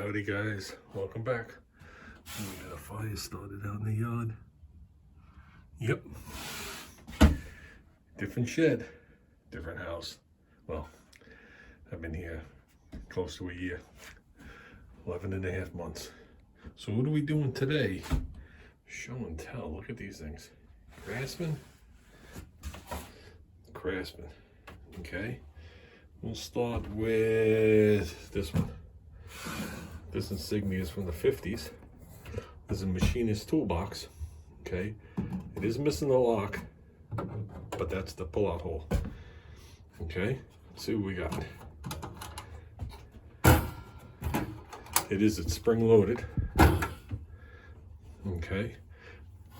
Howdy guys, welcome back. We got a fire started out in the yard. Yep. Different shed, different house. Well, I've been here close to a year, 11 and a half months. So what are we doing today? Show and tell. Look at these things. Craftsman. Okay. We'll start with this one. This insignia is from the 50s. This is a machinist toolbox. Okay. It is missing the lock, but that's the pull-out hole. Okay. Let's see what we got. It's spring-loaded. Okay.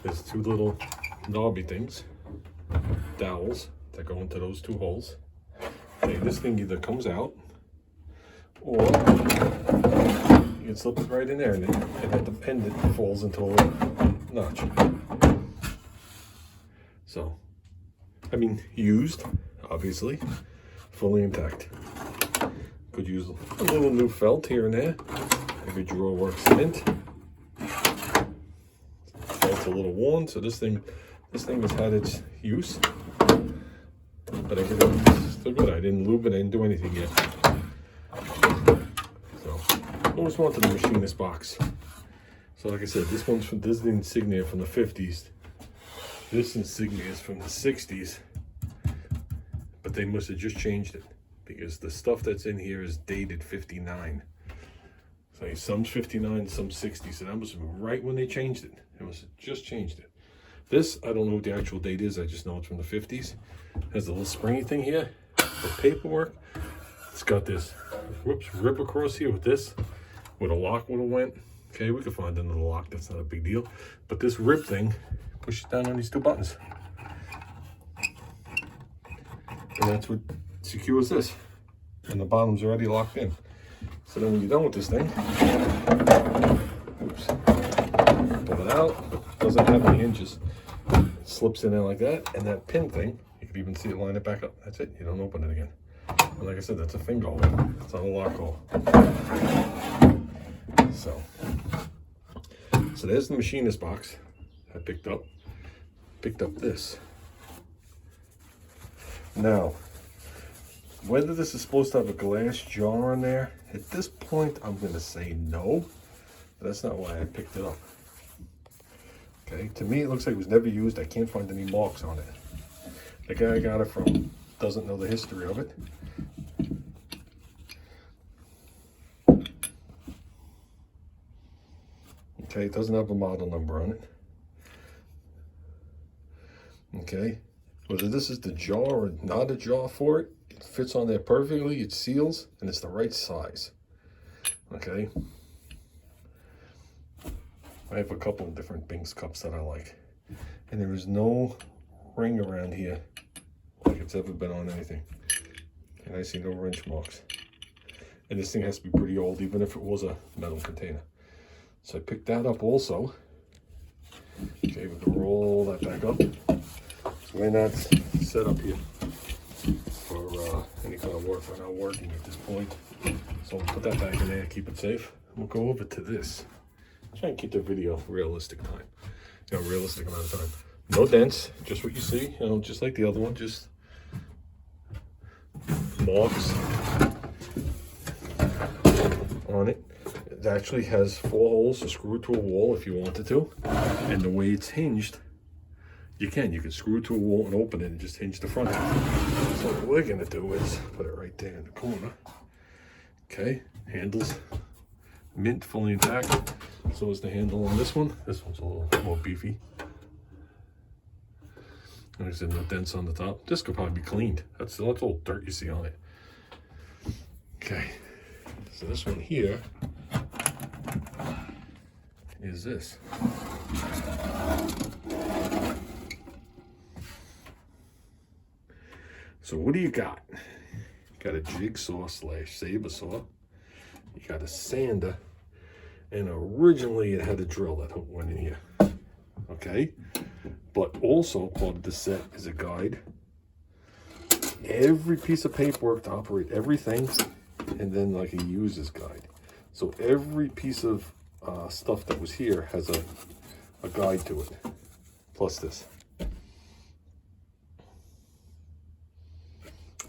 There's two little knobby things, dowels, that go into those two holes. Okay, this thing either comes out, or you can slip it right in there, and at the pendant falls into a little notch. So, I mean, used, obviously, fully intact. Could use a little new felt here and there. Every drawer works mint. Felt's a little worn, so this thing has had its use, but everything's still good. I didn't lube it, I didn't do anything yet. So, always wanted the machinist box. So like I said, this is the insignia from the 50s. This insignia is from the 60s, but they must have just changed it because the stuff that's in here is dated 59. So some's 59, some 60. So that must have been right when they changed it. They must have just changed it. This, I don't know what the actual date is. I just know it's from the 50s. Has a little springy thing here for paperwork. It's got this rip across here with this, where the lock would have went. Okay, we could find another lock. That's not a big deal. But this rip thing pushes down on these two buttons. And that's what secures this. And the bottom's already locked in. So then when you're done with this thing, oops, pull it out. Doesn't have any hinges. It slips in there like that. And that pin thing, you can even see it line it back up. That's it. You don't open it again. And like I said, that's a finger hole. It's not a lock hole. So there's the machinist box I picked up. Picked up this. Now, whether this is supposed to have a glass jar in there, at this point I'm going to say no. But that's not why I picked it up. Okay, to me it looks like it was never used. I can't find any marks on it. The guy I got it from doesn't know the history of it. Okay, it doesn't have a model number on it. Okay, whether this is the jar or not a jar for it, it fits on there perfectly, it seals, and it's the right size. Okay. I have a couple of different Binks cups that I like. And there is no ring around here like it's ever been on anything. And I see no wrench marks. And this thing has to be pretty old, even if it was a metal container. So I picked that up also. Okay, we can roll that back up. So we're not set up here for any kind of work. We're not working at this point. So we'll put that back in there, keep it safe. We'll go over to this. Try and keep the video realistic time. Realistic amount of time. No dents, just what you see, just like the other one, just marks on it. It actually has 4 holes to screw to a wall if you wanted to. And the way it's hinged, you can screw it to a wall and open it and just hinge the front. So what we're gonna do is put it right there in the corner. Okay, handles mint, fully intact. So is the handle on this one. This one's a little more beefy. Like I said, no dents on the top. This could probably be cleaned. That's all dirt you see on it. Okay, so this one here is this. So what do you got? You got a jigsaw / saber saw. You got a sander. And originally it had a drill that went in here. Okay? But also part of the set is a guide. Every piece of paperwork to operate everything, and then like a user's guide. So every piece of stuff that was here has a guide to it, plus this.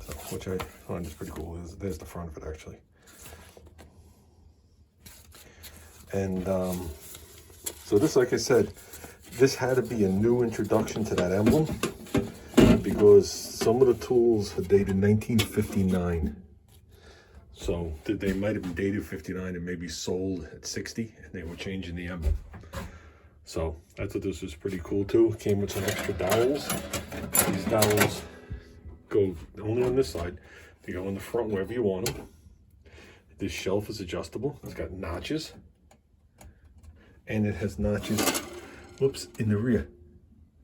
So, which I find is pretty cool. There's the front of it, actually. And so this, like I said, this had to be a new introduction to that emblem, because some of the tools are dated 1959. So they might have been dated 59 and maybe sold at 60, and they were changing the emblem. So I thought this was pretty cool too. It came with some extra dowels. These dowels go only on this side. They go in the front wherever you want them. This shelf is adjustable. It's got notches. And it has notches, whoops, in the rear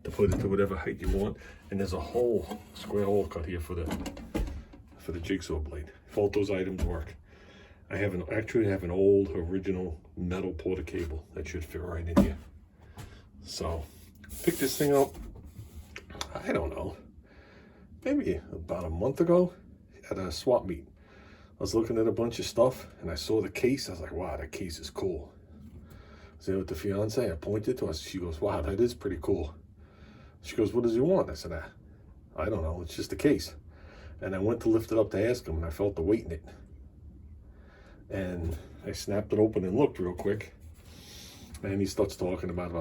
to put it to whatever height you want. And there's a hole, square hole cut here for the jigsaw blade. If all those items work. I actually have an old original metal porta cable that should fit right in here. So picked this thing up, I don't know, maybe about a month ago at a swap meet. I was looking at a bunch of stuff and I saw the case. I was like, wow, that case is cool. I was there with the fiance. I pointed to her. She goes, wow, that is pretty cool. She goes, what does he want? I said, I don't know. It's just a case. And I went to lift it up to ask him, and I felt the weight in it. And I snapped it open and looked real quick. And he starts talking about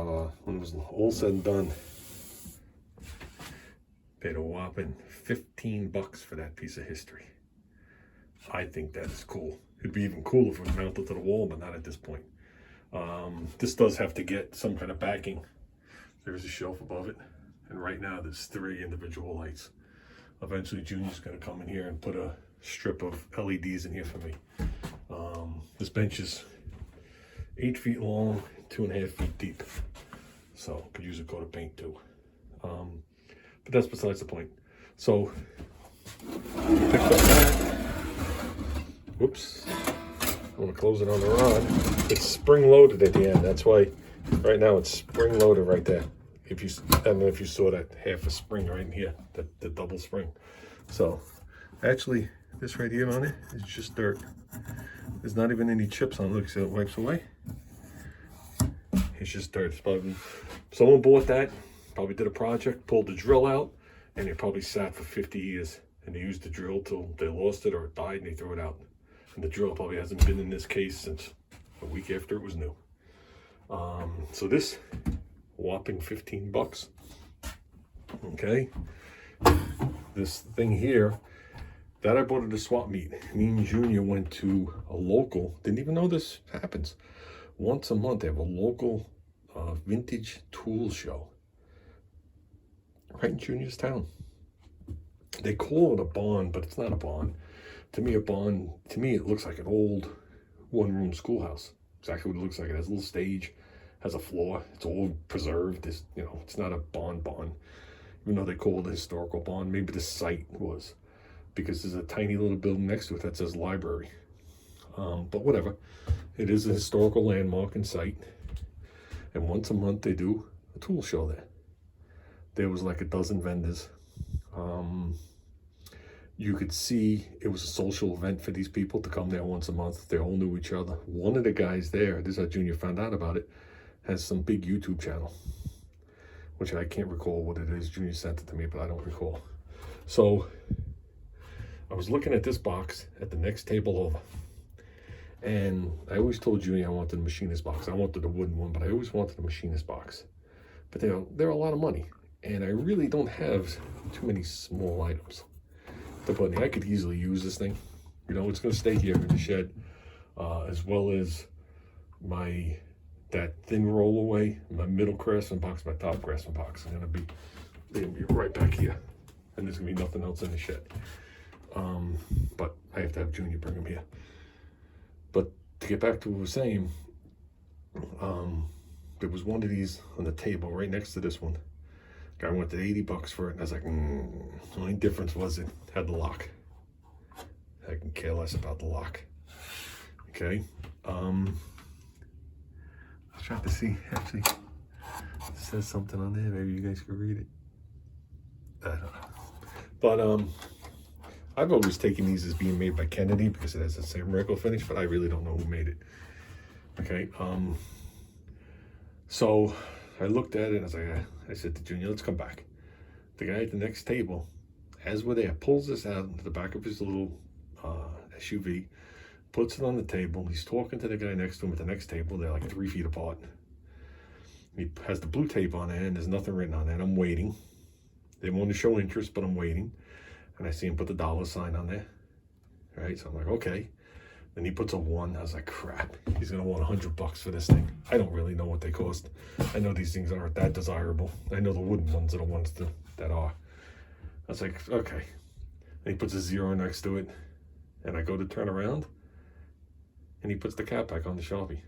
when it was all said and done, paid a whopping $15 for that piece of history. I think that is cool. It'd be even cooler if it was mounted to the wall, but not at this point. This does have to get some kind of backing. There's a shelf above it. And right now there's 3 individual lights. Eventually Junior's gonna come in here and put a strip of LEDs in here for me. This bench is 8 feet long, 2.5 feet deep. So could use a coat of paint too. But that's besides the point. So picked up that. Whoops. I want to close it on the rod. It's spring loaded at the end. That's why right now it's spring loaded right there. I don't know if you saw that half a spring right in here, the double spring. So actually this right here on it is just dirt. There's not even any chips on it. Look, see how it wipes away? It's just dirt. It's probably, someone bought that, probably did a project, pulled the drill out, and it probably sat for 50 years. And they used the drill till they lost it or it died and they threw it out. And the drill probably hasn't been in this case since a week after it was new. So this whopping $15. Okay. This thing here that I bought at a swap meet. Me and Junior went to a local, didn't even know this happens. Once a month they have a local vintage tool show right in Junior's town. They call it a barn, but it's not a barn. To me, it looks like an old one-room schoolhouse. Exactly what it looks like. It has a little stage, has a floor. It's all preserved. It's not a barn, even though they call it a historical barn. Maybe the site was, because there's a tiny little building next to it that says library. But whatever. It is a historical landmark and site. And once a month they do a tool show there. There was like a dozen vendors. You could see it was a social event for these people to come there once a month. They all knew each other. One of the guys there, this is how Junior found out about it, has some big YouTube channel, which I can't recall what it is. Junior sent it to me, but I don't recall. So I was looking at this box at the next table over, and I always told Junior I wanted a machinist box. I wanted a wooden one, but I always wanted a machinist box. But they're a lot of money, and I really don't have too many small items. But I could easily use this thing. It's going to stay here in the shed, as well as that thin rollaway, my middle Craftsman box, my top Craftsman box. They're going to be right back here, and there's going to be nothing else in the shed. But I have to have Junior bring them here. But to get back to what I was saying, there was one of these on the table right next to this one. Guy wanted $80 for it, and I was like, the only difference was it had the lock. I can care less about the lock. Okay. I was trying to see, actually, it says something on there. Maybe you guys could read it. I don't know. But I've always taken these as being made by Kennedy because it has the same wrinkle finish, but I really don't know who made it. Okay, so I looked at it and I was like, I said to Junior, let's come back. The guy at the next table, as we're there, pulls this out into the back of his little SUV, puts it on the table. He's talking to the guy next to him at the next table. They're like 3 feet apart. He has the blue tape on it and there's nothing written on it. I'm waiting. They want to show interest, but I'm waiting. And I see him put the $sign on there. Right? So I'm like, okay. Then he puts a 1. I was like, crap. He's going to want $100 for this thing. I don't really know what they cost. I know these things aren't that desirable. I know the wooden ones are the ones that are. I was like, okay. And he puts a 0 next to it. And I go to turn around. And he puts the cap back on the Sharpie.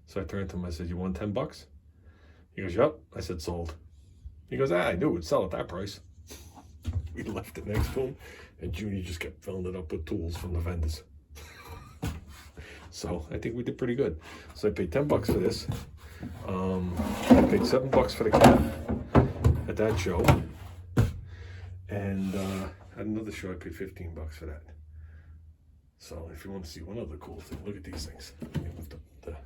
So I turned to him. I said, you want $10? He goes, yep. I said, sold. He goes, I knew it would sell at that price. We left it next to him, and Junior just kept filling it up with tools from the vendors. So I think we did pretty good. So I paid $10 for this. I paid $7 for the cap at that show, and at another show I paid $15 for that. So if you want to see one other cool thing, look at these things. Let me lift up the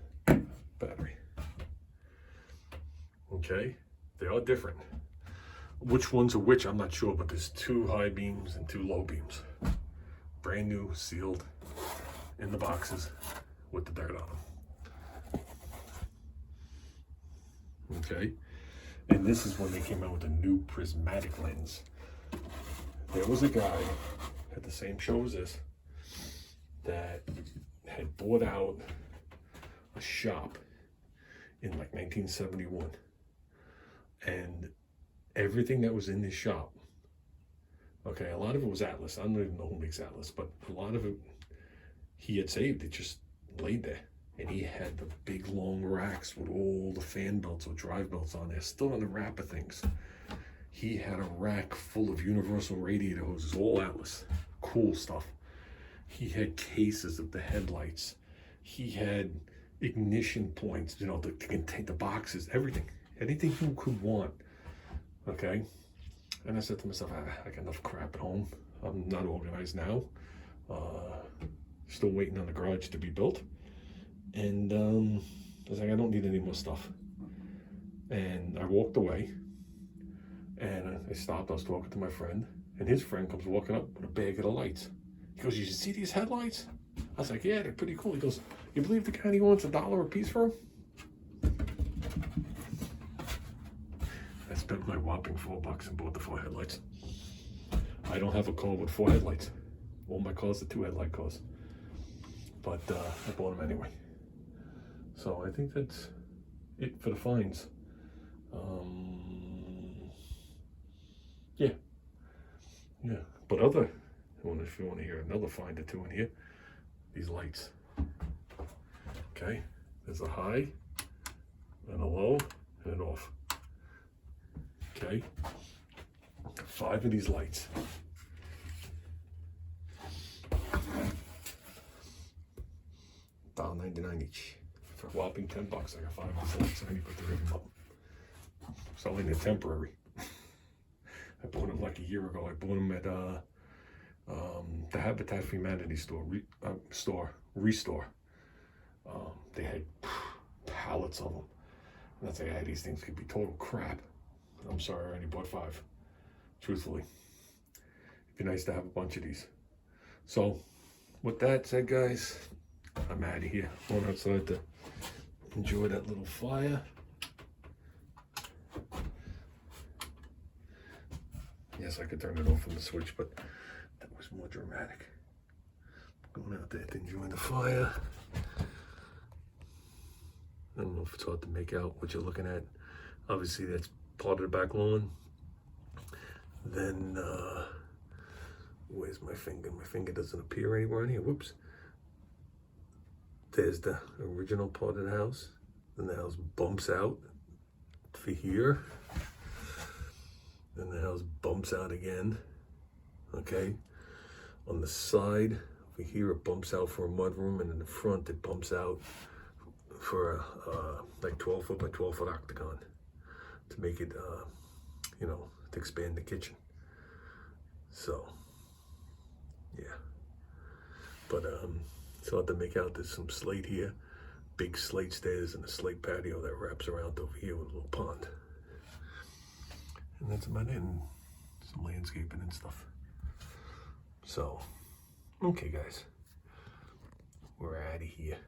battery. Okay, they are different. Which ones are which, I'm not sure, but there's 2 high beams and 2 low beams. Brand new, sealed, in the boxes with the dirt on them. Okay, and this is when they came out with a new prismatic lens. There was a guy at the same show as this that had bought out a shop in like 1971. And everything that was in this shop, okay, a lot of it was Atlas. I don't even know who makes Atlas, but a lot of it he had saved. It just laid there. And he had the big long racks with all the fan belts or drive belts on there, still on the wrap of things. He had a rack full of universal radiator hoses, all Atlas. Cool stuff. He had cases of the headlights. He had ignition points, you know, to contain the boxes, everything. Anything you could want. Okay, and I said to myself, I got enough crap at home. I'm not organized now. Still waiting on the garage to be built. And I was like, I don't need any more stuff. And I walked away. And I stopped. I was talking to my friend. And his friend comes walking up with a bag of the lights. He goes, you should see these headlights? I was like, yeah, they're pretty cool. He goes, you believe the guy wants $1 a piece for them? I spent my whopping $4 and bought the 4 headlights. I don't have a car with 4 headlights. All my cars are 2 headlight cars. But I bought them anyway. So I think that's it for the finds. Yeah. But if you want to hear another find or 2 in here, these lights. Okay, there's a high and a low and an off. Okay, 5 of these lights. $1.99 each. For a whopping $10, I got 5 of these lights. I need to put 3 of them up. Selling they're temporary. I bought them like a year ago. I bought them at the Habitat for Humanity Restore. They had pallets of them. And I was like, hey, these things could be total crap. I'm sorry, I only bought 5. Truthfully. It'd be nice to have a bunch of these. So, with that said, guys, I'm out of here. Going outside to enjoy that little fire. Yes, I could turn it off from the switch, but that was more dramatic. Going out there to enjoy the fire. I don't know if it's hard to make out what you're looking at. Obviously, that's part of the back lawn. Then, where's my finger? My finger doesn't appear anywhere on here. Whoops. There's the original part of the house. Then the house bumps out for here. Then the house bumps out again. Okay. On the side over here, it bumps out for a mudroom, and in the front, it bumps out for a like 12 foot by 12 foot octagon to make it, to expand the kitchen. So Yeah. But so I have to make out there's some slate here, big slate stairs and a slate patio that wraps around over here with a little pond. And that's about it, and some landscaping and stuff. So, okay guys, we're out of here.